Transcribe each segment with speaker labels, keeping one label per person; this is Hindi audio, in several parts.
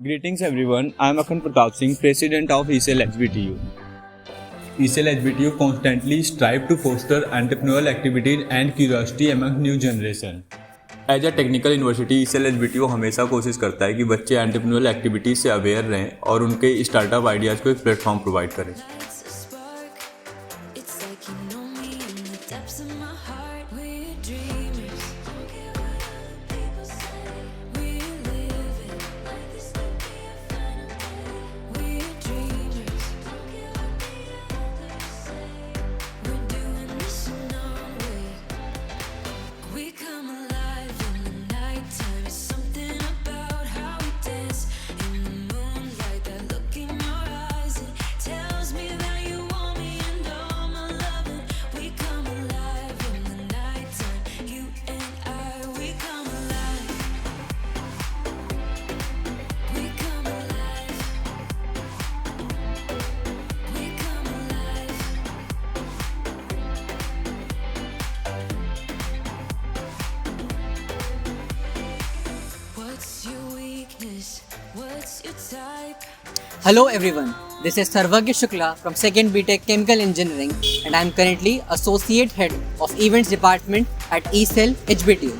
Speaker 1: Greetings everyone, I am Akhan Pratap Singh, President of ECL HBTU. ECL HBTU constantly strive to foster entrepreneurial activity and curiosity among new generation. As a technical university ECL HBTU हमेशा कोशिश करता है कि बच्चे एंटरप्रेन्योरल एक्टिविटीज से अवेयर रहें और उनके स्टार्टअप आइडियाज़ को एक प्लेटफॉर्म प्रोवाइड करें.
Speaker 2: Hello everyone, this is Sarvagya Shukla from 2nd BTech Chemical Engineering and I am currently Associate Head of Events Department at ECL HBTU.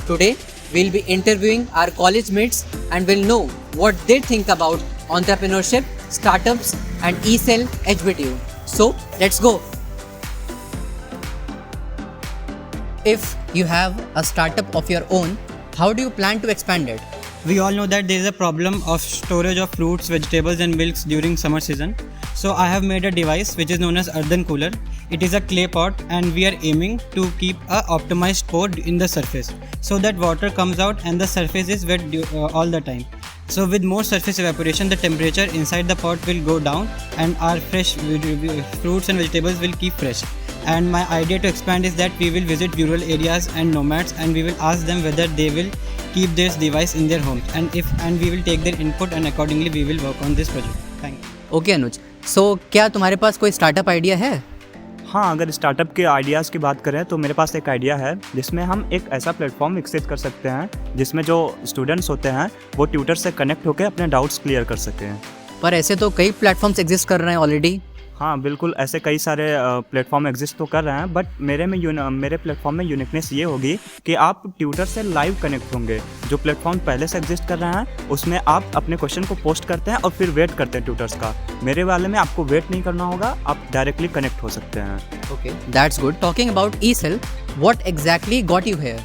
Speaker 2: Today, we will be interviewing our college mates and will know what they think about entrepreneurship, startups and ECL HBTU. So, let's go! If you have a startup of your own, how do you plan to expand it?
Speaker 3: We all know that there is a problem of storage of fruits, vegetables and milks during summer season. So I have made a device which is known as earthen cooler. It is a clay pot and we are aiming to keep a optimized pour in the surface so that water comes out and the surface is wet all the time. So with more surface evaporation, the temperature inside the pot will go down and our fresh fruits and vegetables will keep fresh. And my idea to expand is that we will visit rural areas and nomads and we will ask them whether they will keep this device in their homes and we will take their input and accordingly we will work on this project. Thank you.
Speaker 2: Okay Anuj, so क्या तुम्हारे पास कोई स्टार्टअप आइडिया है?
Speaker 4: हाँ, अगर स्टार्टअप के आइडियाज़ की बात करें तो मेरे पास एक आइडिया है जिसमें हम एक ऐसा प्लेटफॉर्म विकसित कर सकते हैं जिसमें जो स्टूडेंट्स होते हैं वो ट्यूटर से कनेक्ट होकर अपने डाउट्स क्लियर कर सकें.
Speaker 2: पर ऐसे तो कई प्लेटफॉर्म्स एग्जिस्ट कर रहे हैं ऑलरेडी.
Speaker 4: हाँ बिल्कुल, ऐसे कई सारे प्लेटफॉर्म एग्जिस्ट तो कर रहे हैं बट मेरे प्लेटफॉर्म में यूनिकनेस ये होगी कि आप ट्यूटर से लाइव कनेक्ट होंगे. जो प्लेटफॉर्म पहले से एग्जिस्ट कर रहे हैं उसमें आप अपने क्वेश्चन को पोस्ट करते हैं और फिर वेट करते हैं ट्यूटर्स का. मेरे वाले में आपको वेट नहीं करना होगा, आप डायरेक्टली कनेक्ट हो सकते हैं.
Speaker 2: Okay, that's good. Talking about ECL, what exactly got you here?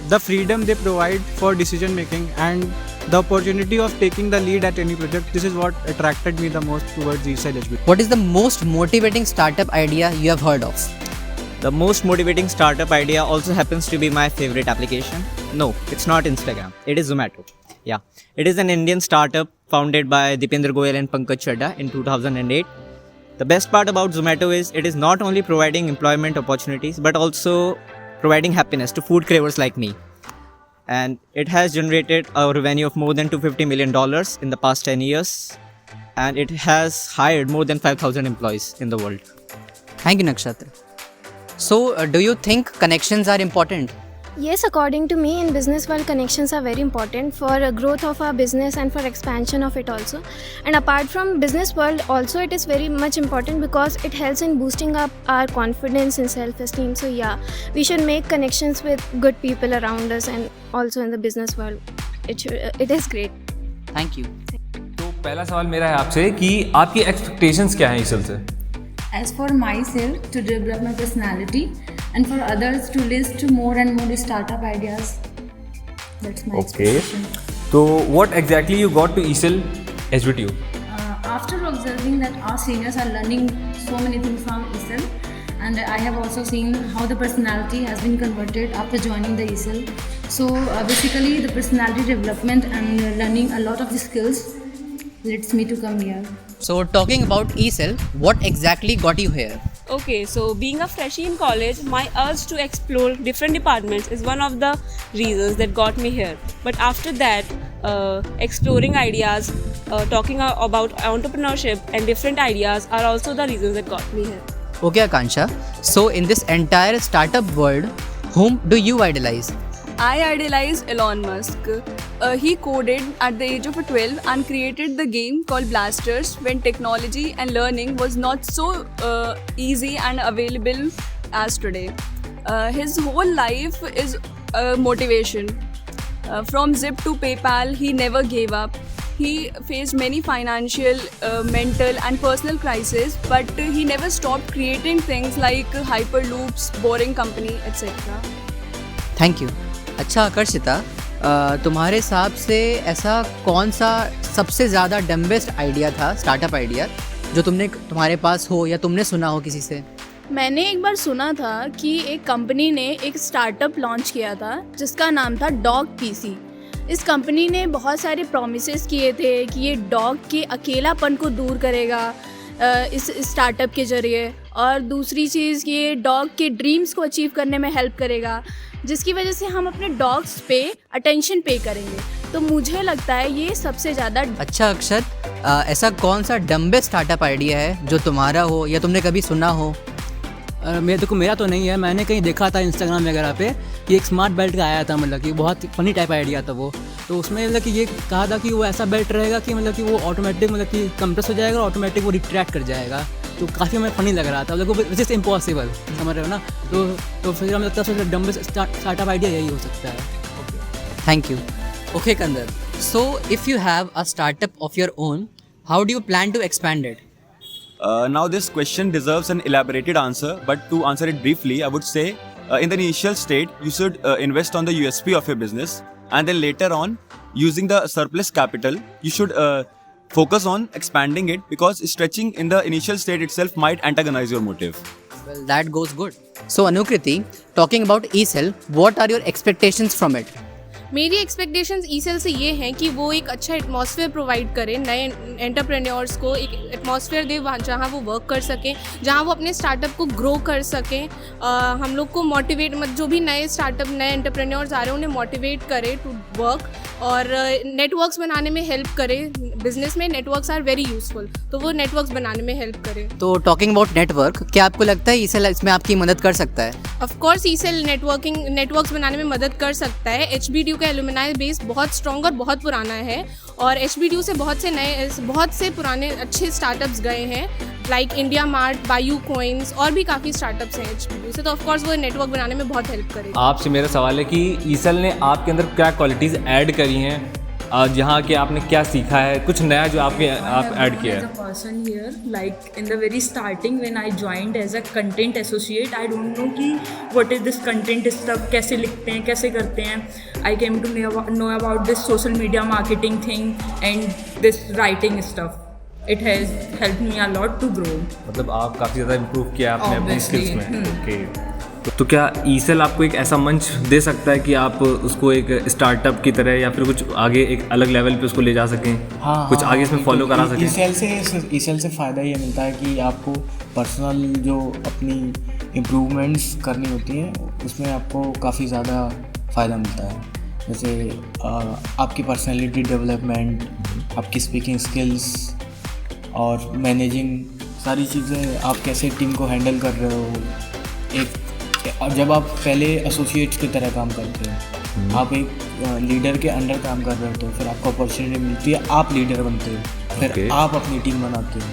Speaker 5: The freedom they provide for decision making and the opportunity of taking the lead at any project. This is what attracted me the most towards ECL HBTU.
Speaker 2: What is the most motivating startup idea you have heard of?
Speaker 6: The most motivating startup idea also happens to be my favorite application. No, it's not Instagram. It is Zomato. Yeah, it is an Indian startup founded by Deependra Goyal and Pankaj Chadha in 2008. The best part about Zomato is it is not only providing employment opportunities but also providing happiness to food cravers like me. And it has generated a revenue of more than $250 million in the past 10 years. And it has hired more than 5,000 employees in the world.
Speaker 2: Thank you, Nakshatra. So, do you think connections are important?
Speaker 7: Yes, according to me, in business world, connections are very important for growth of our business and for expansion of it also. And apart from business world, also it is very much important because it helps in boosting up our confidence and self-esteem. So yeah, we should make connections with good people around us and also in the business world. It is great.
Speaker 2: Thank you.
Speaker 8: तो पहला सवाल मेरा है आपसे कि आपकी एक्सपेक्टेशंस क्या हैं ECL से?
Speaker 9: As for myself, to develop my personality and for others to list to more and more startup ideas. That's my expectation.
Speaker 8: So what exactly you got to ECL HBTU?
Speaker 9: After observing that our seniors are learning so many things from ECL, and I have also seen how the personality has been converted after joining the ECL. So basically the personality development and learning a lot of the skills leads me to come here.
Speaker 2: So, talking about ECL, what exactly got you here?
Speaker 10: Okay, so being a freshie in college, my urge to explore different departments is one of the reasons that got me here. But after that, exploring ideas, talking about entrepreneurship and different ideas are also the reasons that got me here.
Speaker 2: Okay, Akansha. So, in this entire startup world, whom do you idolize?
Speaker 11: I idolize Elon Musk. he coded at the age of 12 and created the game called Blasters when technology and learning was not so easy and available as today. His whole life is motivation. From Zip to PayPal, he never gave up. He faced many financial, mental and personal crises, but he never stopped creating things like Hyperloops, Boring Company, etc.
Speaker 2: Thank you. अच्छा आकर्षिता, तुम्हारे हिसाब से ऐसा कौन सा सबसे ज़्यादा डम्बेस्ट आइडिया था, स्टार्टअप आइडिया, जो तुम्हारे पास हो या तुमने सुना हो किसी से?
Speaker 12: मैंने एक बार सुना था कि एक कंपनी ने एक स्टार्टअप लॉन्च किया था जिसका नाम था डॉग पीसी। इस कंपनी ने बहुत सारे प्रॉमिसेस किए थे कि ये डॉग के अकेलापन को दूर करेगा इस स्टार्टअप के ज़रिए, और दूसरी चीज़ ये डॉग के ड्रीम्स को अचीव करने में हेल्प करेगा, जिसकी वजह से हम अपने डॉग्स पे अटेंशन पे करेंगे। तो मुझे लगता है ये सबसे ज़्यादा। अच्छा
Speaker 2: अक्षत, ऐसा कौन सा डम्बेस्ट स्टार्टअप आइडिया है जो तुम्हारा हो या तुमने कभी सुना हो?
Speaker 13: मेरा तो नहीं है, मैंने कहीं देखा था इंस्टाग्राम वगैरह पे कि एक स्मार्ट बेल्ट का आया था, मतलब कि बहुत फनी टाइप आइडिया था वो। तो उसमें मतलब कि ये कहा था कि वो ऐसा बेल्ट रहेगा कि मतलब कि वो ऑटोमेटिक मतलब कि कंप्रेस हो जाएगा और ऑटोमेटिक वो रिट्रैक्ट कर जाएगा। तो काफ़ी हमें फनी लग रहा था, मतलब वो जस्ट इम्पॉसिबल, समझ रहे हो ना। तो फिर हमें लगता है सबसे डम्बेस्ट स्टार्टअप आइडिया यही हो सकता है।
Speaker 2: Thank you. Okay Kandar, so if you have a startup of your own, how do you plan to expand it?
Speaker 14: Now this question deserves an elaborated answer, but to answer it briefly, I would say in the initial state, you should invest on the USP of your business, and then later on, using the surplus capital, you should focus on expanding it, because stretching in the initial state itself might antagonize your motive.
Speaker 2: Well, that goes good. So Anukriti, talking about eCell, what are your expectations from it?
Speaker 12: मेरी एक्सपेक्टेशंस ईसेल से ये हैं कि वो एक अच्छा एटमॉस्फेयर प्रोवाइड करें नए एंटरप्रेन्योर्स को, एक एटमॉस्फेयर दे वहाँ जहाँ वो वर्क कर सकें, जहाँ वो अपने स्टार्टअप को ग्रो कर सकें। हम लोग को मोटिवेट, जो भी नए स्टार्टअप नए एंटरप्रेन्योर्स आ रहे हैं उन्हें मोटिवेट करे टू वर्क, और नेटवर्क्स बनाने में हेल्प करे। बिजनेस में नेटवर्क्स आर वेरी यूजफुल, तो वो नेटवर्क्स बनाने में हेल्प करे।
Speaker 2: तो टॉकिंग अबाउट नेटवर्क, क्या आपको लगता है ईसेल इसमें आपकी मदद कर सकता है?
Speaker 12: ऑफ कोर्स ईसेल नेटवर्क्स बनाने में मदद कर सकता है। HBDU का एलुमनाई बेस बहुत स्ट्रॉन्ग और बहुत पुराना है, और HBDU से बहुत से पुराने अच्छे स्टार्टअप्स गए हैं, लाइक इंडिया मार्ट, बायू कॉइन्स, और भी काफ़ी स्टार्टअप्स हैं HBDU से। तो ऑफ कोर्स वो नेटवर्क बनाने में बहुत हेल्प करेगा।
Speaker 8: आपसे मेरा सवाल है कि ईसेल ने आपके अंदर क्या क्वालिटीज़ ऐड करी हैं, जहाँ के आपने क्या सीखा है, कुछ नया जो आप ऐड किया है?
Speaker 15: As a person here, like in the very starting when I joined as a content associate, I don't know कि what is this content stuff, कैसे लिखते हैं, कैसे करते हैं। I came to know about this social media marketing thing and this writing stuff. It has helped me a lot to grow.
Speaker 8: मतलब आप काफ़ी ज़्यादा इम्प्रूव किया आपने अपनी स्किल्स में। ओके, तो क्या ईसेल आपको एक ऐसा मंच दे सकता है कि आप उसको एक स्टार्टअप की तरह या फिर कुछ आगे एक अलग लेवल पे उसको ले जा सकें?
Speaker 16: हाँ,
Speaker 8: कुछ आगे इसमें फॉलो करा सकें?
Speaker 16: ईसेल से फ़ायदा ये मिलता है कि आपको पर्सनल जो अपनी इम्प्रूवमेंट्स करनी होती हैं उसमें आपको काफ़ी ज़्यादा फ़ायदा मिलता है। जैसे आपकी पर्सनैलिटी डेवलपमेंट, आपकी स्पीकिंग स्किल्स और मैनेजिंग, सारी चीज़ें, आप कैसे टीम को हैंडल कर रहे हो। जब आप पहले एसोसिएट्स की तरह काम करते हो, आप एक लीडर के अंडर काम कर रहे होते हो, फिर आपको अपॉर्चुनिटी मिलती है, आप लीडर बनते हो, फिर आप अपनी टीम बनाते हो,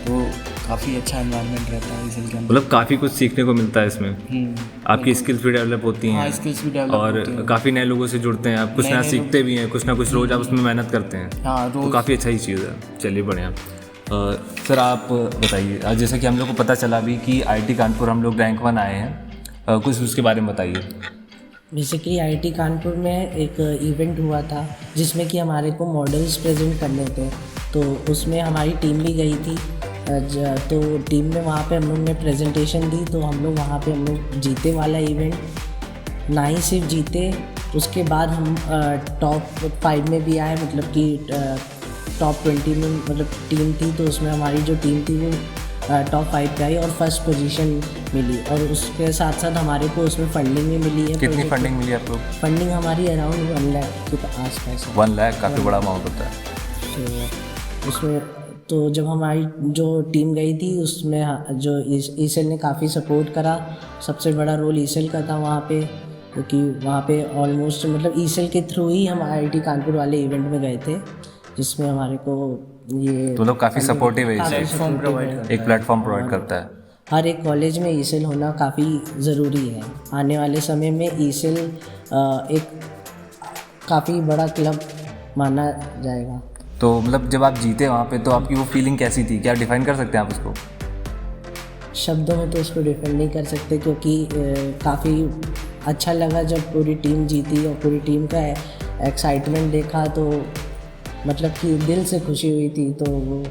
Speaker 16: तो काफ़ी अच्छा एनवायरनमेंट रहता है ईसेल के अंदर।
Speaker 8: मतलब काफ़ी कुछ सीखने को मिलता है इसमें। आपकी स्किल्स भी डेवलप होती हैं।
Speaker 16: स्किल्स भी डेवलप
Speaker 8: और
Speaker 16: होती हैं।
Speaker 8: काफ़ी नए लोगों से जुड़ते हैं आप, कुछ नया सीखते भी हैं, कुछ ना कुछ रोज़ आप उसमें मेहनत करते हैं। तो काफ़ी अच्छा ही चीज़ है। चलिए बढ़िया। सर आप बताइए, जैसे कि हम लोग को पता चला भी कि IIT कानपुर हम लोग रैंक 1 आए हैं, कुछ उसके बारे में बताइए।
Speaker 17: बेसिकली IIT कानपुर में एक इवेंट हुआ था जिसमें कि हमारे को मॉडल्स प्रेजेंट करने थे, तो उसमें हमारी टीम भी गई थी। तो टीम में वहाँ पे हम लोग ने प्रेजेंटेशन दी, तो हम लोग वहाँ पे हम लोग जीते वाला इवेंट, ना ही सिर्फ जीते, उसके बाद हम टॉप 5 में भी आए, मतलब कि टॉप 20 में मतलब टीम थी, तो उसमें हमारी जो टीम थी वो टॉप 5 पे आई और फर्स्ट पोजीशन मिली। और उसके साथ साथ हमारे को उसमें फंडिंग भी मिली है।
Speaker 8: कितनी फंडिंग मिली आपको?
Speaker 17: फंडिंग हमारी अराउंड 1 लाख के आसपास है।
Speaker 8: 1 लाख काफ़ी बड़ा अमाउंट होता है।
Speaker 17: तो उसमें तो जब हमारी जो टीम गई थी उसमें जो ईसेल ने काफ़ी सपोर्ट करा, सबसे बड़ा रोल ईसेल का था वहाँ पे। क्योंकि वहाँ पे ऑलमोस्ट मतलब ईसेल के थ्रू ही हम IIT कानपुर वाले इवेंट में गए थे, जिसमें हमारे को ये
Speaker 8: तो मतलब काफ़ी सपोर्टिव है
Speaker 17: काफ़ी
Speaker 8: इसे,
Speaker 17: supportive
Speaker 8: एक प्लेटफॉर्म प्रोवाइड करता है।
Speaker 17: हर एक कॉलेज में ईसेल होना काफ़ी ज़रूरी है। आने वाले समय में ईसेल एक काफ़ी बड़ा क्लब माना जाएगा।
Speaker 8: तो मतलब जब आप जीते वहाँ पे तो आपकी वो फीलिंग कैसी थी, क्या डिफाइन कर सकते हैं आप उसको?
Speaker 17: शब्दों में तो उसको डिफाइन नहीं कर सकते, क्योंकि काफ़ी अच्छा लगा जब पूरी टीम जीती और पूरी टीम का एक्साइटमेंट देखा, तो मतलब कि दिल से खुशी हुई थी। तो वो